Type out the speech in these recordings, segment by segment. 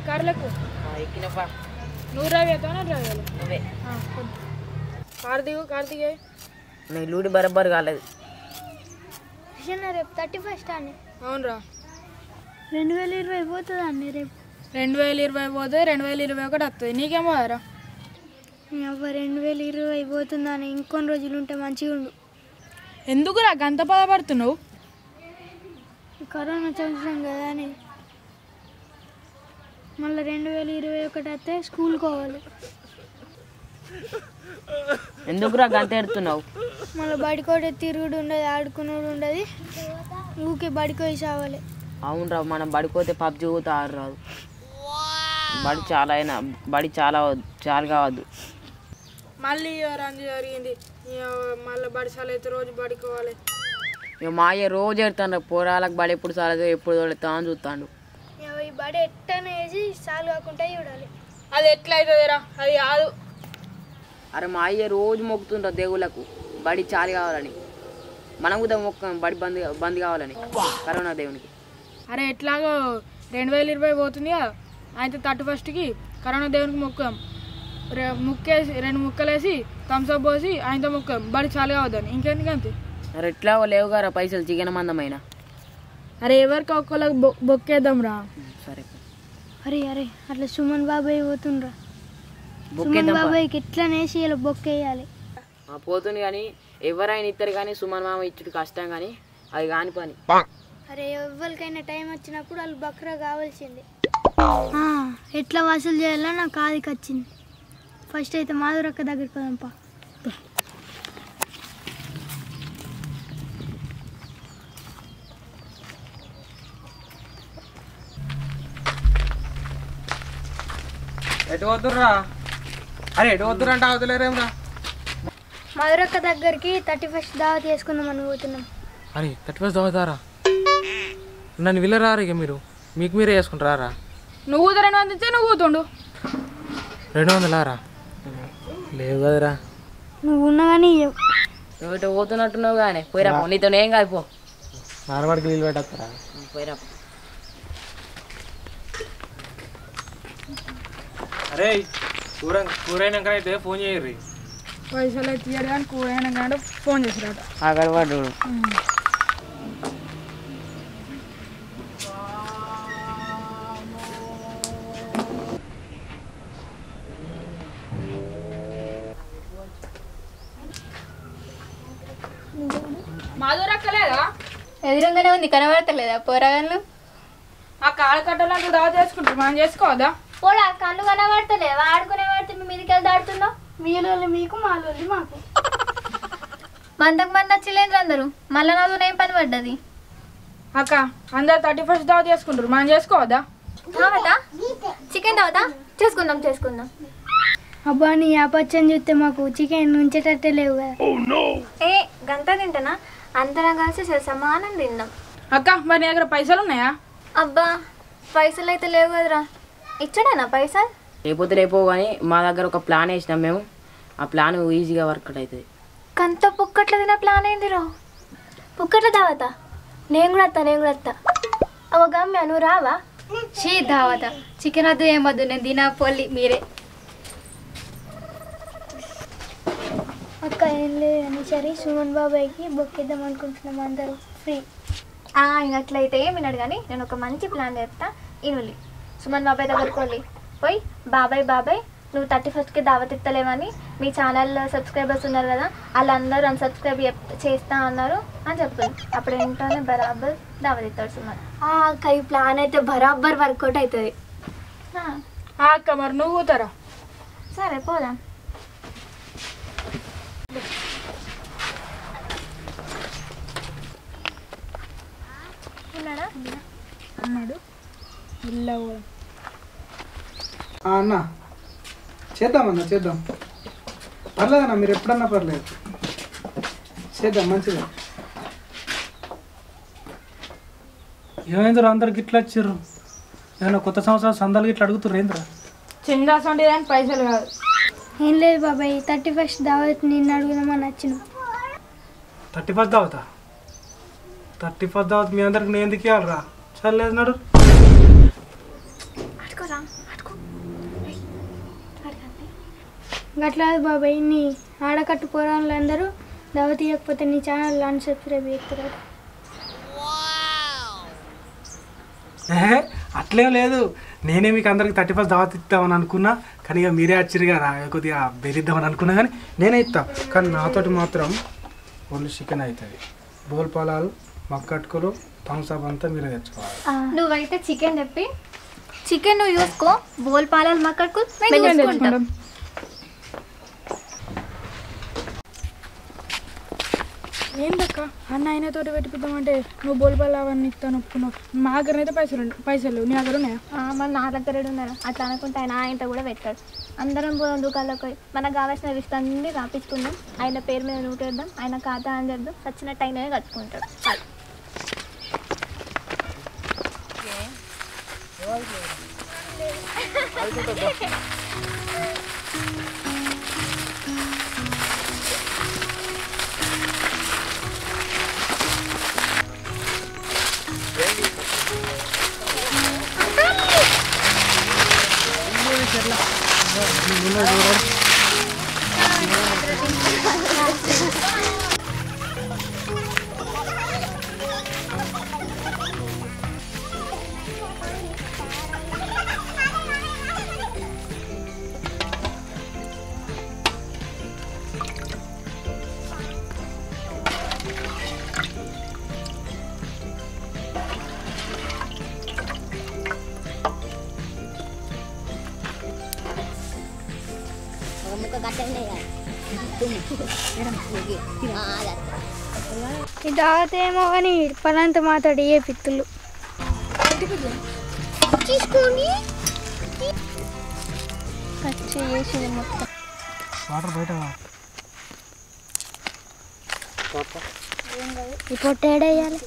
కార్లకు ఎక్కినప్పా నువ్వు డ్రైవేతానా డ్రైవేలు నువ్వే కార్తీక్ నీకు లూడి బరబ్బర్ కాలేదు రేపు 31st అని అవునరా 2020 పోతుందా అండి రేపు 2020 పోతే 2021 వస్తుంది నీకేమో రా 2020 పోతుందా అని ఇంకొన్ని రోజులు ఉంటే మంచిగా ఉండు ఎందుకురా గంత బాధపడుతున్నావు కరోనా సంవత్సరం కదా అని మళ్ళీ 2021 వస్తే స్కూల్ పోవాలి ఎందుకురా గంత ఎడుతున్నావు మళ్ళీ బడికోట తిరుగుడు ఉండదు ఆడుకునేది ఉండదు ఊకే బడికోయి సావాలి అవునరా మనం బడిపోతే పబ్జి పోతే ఆడరాదు బడి చాలా కావద్దు మళ్ళీ రంజు జరిగింది మళ్ళీ బడిసాల అయితే రోజు బడికోవాలి ఇక మా అయ్య రోజు ఎడతాను పోరాలకు బడి ఎప్పుడు చాలదో ఎప్పుడు తోడతా అని చూస్తాడు ఈ బడి ఎట్టనే వేసి చాలు కాకుండా చూడాలి అది ఎట్లా అవుతుందిరా అది కాదు అరే మా అయ్య రోజు మొక్కుతుండ్రా దేవుళ్ళకు బడి చాలు కావాలని మనం కూడా మొక్క బడి బంద్ కావాలని కరోనా దేవునికి అరే ఎట్లాగో 2020 పోతుంది కదా అయితే 31st కరోనా దేవునికి మొక్కుదాం ముక్కేసి 2 ముక్కలేసి థమ్స్అప్ పోసి ఆయనతో మొక్కుదాం బడి చాలు కావద్దని ఇంకెందుకంతే అరే ఎట్లా లేవు గారా పైసలు చికెన్ మందమైన అరే ఎవరికి ఒక్కళ్ళకి బొక్కేద్దాం రా సరే అరే అట్లా సుమన్ బాబాయ్ పోతుండ్రా సుమన్ బాబాయ్కి ఎట్లా నేసి ఇలా బొక్కేయాలి పోతుంది కానీ ఎవరైనా ఇద్దరు కానీ సుమన్ మామ ఇచ్చుడు కష్టం కానీ అది కాని పని అరే ఎవరికైనా టైం వచ్చినప్పుడు వాళ్ళు బక్రా కావాల్సిందే ఎట్లా వసూలు చేయాలో నాకు ఆదికి వచ్చింది ఫస్ట్ అయితే మాధురక్క దగ్గరికి పోదాంపా ఎటు వద్దురా అరే ఎటు వద్దురంటే అవతలేరేమ్రా మాధురక్క దగ్గరికి 31st దావత్ చేసుకుందాం అని పోతున్నాం అరే 31st చదువుతారా నన్ను వెళ్ళరారు ఇక మీకు మీరే చేసుకుంటారా నువ్వు 200 ఇచ్చే నువ్వు పోతుండు 200రా లేవు కదరా నువ్వు ఉన్నా కానీ నువ్వు పోతున్నట్టున్నావు కానీ పోయిరా నీతో ఏం కాదు పో నార్మల్కి నీళ్ళు పెట్టేస్తారా పోయిరా అరే కూరైనాక అయితే ఫోన్ చేయర్రి పైసలు అయితే ఇయ్యాడు కానీ కూరైనా కానీ ఫోన్ చేసిరాట అక్కడ పడ్డు మాధురక్కలేదా ఎదురుగానే ఉంది కనబడతలేదా పోరాగాళ్ళు ఆ కాళ్ళ కట్టలాంటి దావ చేసుకుంటారు మనం చేసుకోవద్దా పోడా కళ్ళు కనబడతలేవా ఆడుకునే వాడితే మీ మీదకి వెళ్ళి ఆడుతున్నావు మీలో మీకు మాలో మాకు మందకు మంది వచ్చిలేంద్రు అందరూ మళ్ళీ నాతో ఏం పని పడ్డది అక్క అందరు 31st దావ చేసుకుంటారు మనం చేసుకోవద్దా దావతా చికెన్ దావతా చేసుకుందాం అబ్బా నీ ఆపచ్చని చూస్తే మాకు చికెన్ ఉంచేటట్టే లేవు కదా ఏ గంట తింటానా అందరం కలిసి సమానం తిందాం అక్క మరి నీ దగ్గర పైసలు ఉన్నాయా అబ్బా పైసలు అయితే లేవు కదరా ఇచ్చాడేనా పైసలు లేకపోతే రేపో కానీ మా దగ్గర ఒక ప్లాన్ వేసినాం మేము ఆ ప్లాన్ ఈజీగా వర్కౌట్ అవుతుంది కంత పుక్కట్ల తిన ప్లాన్ అయిందిరో పుక్కట్ల దావతా నేను కూడా వస్తా అవ గమ్య నువ్వు రావా షీ దావత చికెన్ వద్దు ఏం వద్దు నేను తినా పొల్లి మీరే అక్క ఏం లేదని సరే సుమన్ బాబాయ్కి బొక్కేద్దాం అనుకుంటున్నాం అందరూ ఫ్రీ ఇంకట్లయితే విన్నాడు కానీ నేను ఒక మంచి ప్లాన్ చేస్తా ఇనులి సుమన్ బాబాయ్ దగ్గరికి వెళ్ళి పోయి బాబాయ్ నువ్వు 31st దావత్ ఇస్తలేమని మీ ఛానల్ సబ్స్క్రైబర్స్ ఉన్నారు కదా వాళ్ళందరూ అన్సబ్స్క్రైబ్ చేస్తా అన్నారు అని చెప్పారు అప్పుడు ఏంటనే బరాబర్ దావత్ ఇస్తాడు సుమన్ అక్క ఈ ప్లాన్ అయితే బరాబర్ వర్కౌట్ అవుతుంది అక్క మరి నువ్వు పోతారా సరే పోదాం అన్నాడు అన్న చేద్దాం పర్లేదన్నా మీరు ఎప్పుడన్నా పర్లేదు చేద్దాం మంచిగా ఏమైందిరా అందరికి ఇట్లా వచ్చారు ఏమైనా కొత్త సంవత్సరం సందాలు ఇట్లా అడుగుతుర్రు ఏంద్రా చిందాస్ అంటే దానికి పైసలు కాదు ఏం లేదు బాబాయ్ 31st దావత్ నిన్ను అడుగుదామని వచ్చిన 31st దావతా 31st దావత్ మీ అందరికి నేను ఎందుకు ఇవ్వాలరా చల్లలేదు నాడు అడుకోరా గట్లా బాబాయ్ నీ ఆడకట్టు పోరాళ్ళందరూ దావత్ ఇవ్వకపోతే నీ ఛానల్ అన్సబ్స్క్రైబ్ చేస్తారు. అట్లేం లేదు, నేనే మీకు అందరికి 31 దావత్ ఇస్తామని అనుకున్నా, కానీ ఇక మీరే వచ్చారు కదా కొద్దిగా బెదిద్దామని అనుకున్నా, కానీ నేనే ఇస్తా. కానీ నాతోటి మాత్రం ఓన్లీ చికెన్ అవుతుంది. బోల్పాలాలు మక్కట్టుకులు థమ్స్అప్ అంతా మీరే తెచ్చుకోవాలి. నువ్వైతే చికెన్ చెప్పి చికెన్ నువ్వు చూసుకో, బోల్ పాలాలు మక్కకు చూసుకుంటాం. ఏందక్క అన్న ఆయనతో పెట్టిద్దామంటే నువ్వు బోల్పాలు అవన్నీ ఇస్తాను ఒప్పుకున్నావు. మా దగ్గర అయితే పైసలు నీ దగ్గర ఉన్నాయా? మరి నా దగ్గర ఉన్నారు. అట్లా అనుకుంటే ఆయన కూడా పెట్టాడు. అందరం పోదాం దుకాణంలోకి పోయి మనకు కావాల్సిన లిస్ట్ అన్ని రాపించుకుందాం, ఆయన పేరు మీద నూటేద్దాం, ఆయన ఖాతా అని చేద్దాం, వచ్చినట్టు అయినా కట్టుకుంటాడు. ఈ దావత్ ఏమో కానీ పనంత మాట్లాడి ఏ పిత్తులు తీసుకోండి. చేసింది మొత్తం వాటర్ బయట ఈ పొట్ట ఏడేయాలి.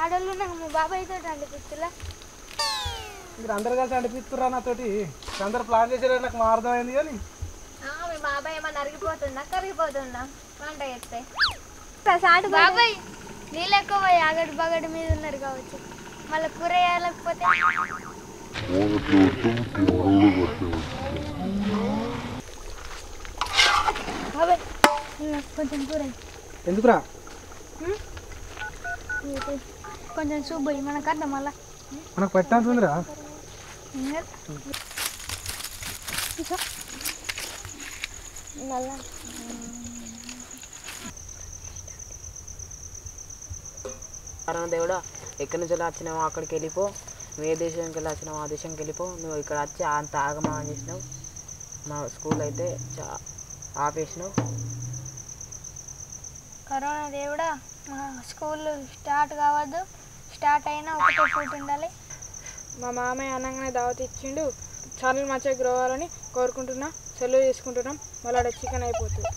ఆడలు నాకు మా బాబాయ్ తోటి అండి పిత్తులా. మీరు అందరు కలిసి అనిపిస్తురా నాతోటి, అందరు ప్లాన్ చేసారా నాకు మా అర్థమైంది. కానీ మీ బాబాయ్ ఏమన్నా అరిగిపోతుందా కరిగిపోతుందా వంట చేస్తే? సాటు బాబాయ్ నీళ్ళు ఎక్కువ ఆగడు బగడు మీద ఉన్నారు కావచ్చు, మళ్ళీ కూర వేయలేకపోతే బాబాయ్ కొంచెం కూర ఎందుకురా కొంచెం సూప్ పోయి మనకు అర్థం మళ్ళా మనకు పెట్టాల్సిందిరా. దేవుడా, ఎక్కడి నుంచి వచ్చినావు అక్కడికి వెళ్ళిపో, నువ్వు ఏ దేశానికి వెళ్ళి వచ్చినావు ఆ దేశానికి వెళ్ళిపో, నువ్వు ఇక్కడ వచ్చి అంత ఆగమనం చేసినావు, మా స్కూల్ అయితే ఆపేసినావు. కరోనా దేవుడా, మా స్కూల్ స్టార్ట్ కావద్దు, స్టార్ట్ అయినా ఒకటే పూట ఉండాలి. మా మామయ్య అనగానే దావత్ ఇచ్చిండు, ఛానల్ మంచిగా గ్రో అవ్వాలని కోరుకుంటున్నా. సెలవు తీసుకుంటున్నాం, మళ్ళీ ఆడ చికెన్ అయిపోతుంది.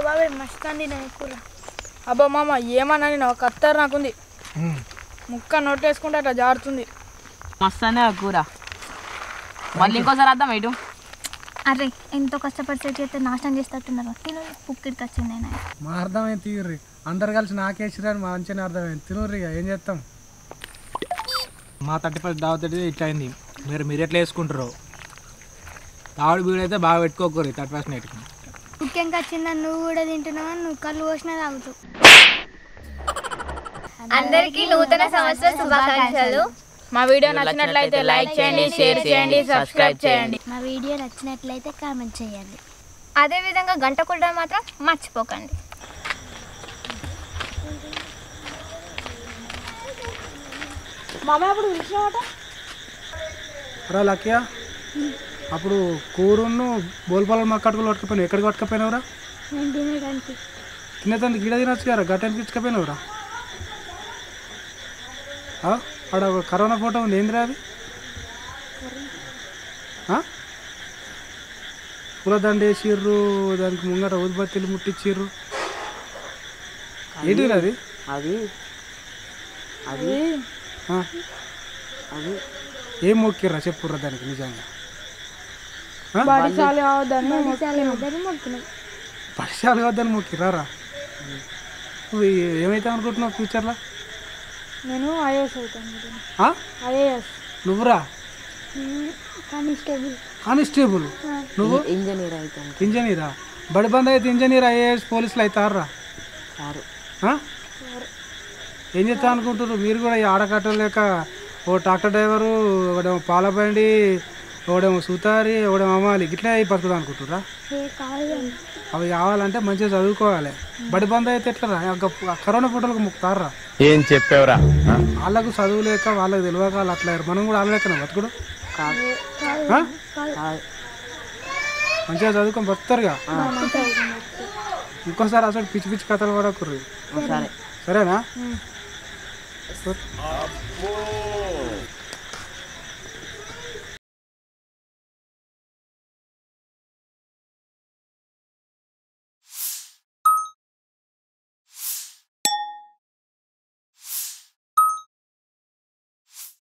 బాబాయ్ మస్తు అండి కూర. అబ్బా మామ ఏమన్నా నేను కత్తర్ నాకుంది, ముక్క నోటేసుకుంటే అట్లా జారుతుంది. మస్తు అనే కూర. మళ్ళీ ఇంకోసారి వద్దాం ఇటు. అరే ఎంతో కష్టపడి సెట్ చేస్తే నాశనం చేసేటట్టున్నారు. తిను పుక్కిడికి వచ్చింది ఆయన. మా అర్థమైంది తీర్రి, అందరు కలిసి నాకేసిరని మంచిగా అర్థమైంది. తినుర్రి ఇక ఏం చేస్తాం. మా 31st దావత్ ఇట్లా అయింది. మీరు ఎట్లా వేసుకుంటారు? తాడు బీడైతే బాగా పెట్టుకోకూరి 31st నైట్కి. ముఖ్యంగా వచ్చిందని నువ్వు కూడా తింటున్నావు, నువ్వు కళ్ళు పోసినా తాగుతావు. అందరికీ నూతన సంవత్సర శుభాకాంక్షలు. మా వీడియో నచ్చినట్లయితే లైక్ చేయండి, షేర్ చేయండి, సబ్స్క్రైబ్ చేయండి. మా వీడియో నచ్చినట్లయితే కామెంట్ చేయండి. అదేవిధంగా గంట కొట్టడం మాత్రం మర్చిపోకండి. రా లక్కయ్య, అప్పుడు కూరను బోల్పాలను మా కట్టుకులు పట్టుకపోయినావు. ఎక్కడికి పట్టుకపోయినావురా? నేను తినడానికి. తినేదానికి గిడ తినొచ్చు కదా, గట్టానికి ఇచ్చుకపోయినావురా? ఆడ ఒక కరోనా ఫోటో ఉంది, ఏందిరా అది? పూలదండ వేసిర్రు, దానికి ముంగట ఊదిబత్తీలు ముట్టించిర్రు. ఏంటిరా అది? అది అది అది ఏం మొక్కిర్రా చెప్పుర్రా దానికి నిజంగా? బాడిసాలు కావద్దని పరిచయాలు వద్దని మొక్కిర్రా? నువ్వు ఏమైతే అనుకుంటున్నావు ఫ్యూచర్లో? నేను ఐఏఎస్ అవుతాను. ఐఏఎస్. నువ్వురా? కానిస్టేబుల్. కానిస్టేబుల్. నువ్వు? ఇంజనీర్ అవుతాను. ఇంజనీరా? బడి బంద్ అయితే ఇంజనీర్, ఐఏఎస్, పోలీసులు అవుతారా? సారు ఏం చేస్తా అనుకుంటున్నారు మీరు కూడా? ఈ ఆడకట్టలేక ఓ ట్రాక్టర్ డ్రైవరు, ఒకడేమో పాల బండి, ఒకడేమో సుతారి, ఒకడేమో అమ్మాలి, ఇట్లా అయి బతుకుదా అనుకుంటురా? అవి కావాలంటే మంచిగా చదువుకోవాలి. బడి బంద్ అయితే ఎట్లరా? కరోనా ఫోటోలకు ముక్తారా? ఏం చెప్పావురా? వాళ్ళకు చదువు లేక వాళ్ళకి తెలియక వాళ్ళు అట్లా అయ్యారు. మనం కూడా వాళ్ళకన్నా బతుకుడు మంచిగా చదువుకొని బతుకుతారుగా. ఇంకోసారి అసలు పిచ్చి పిచ్చి కథలు పడకుర్రు. సరే సరేనా?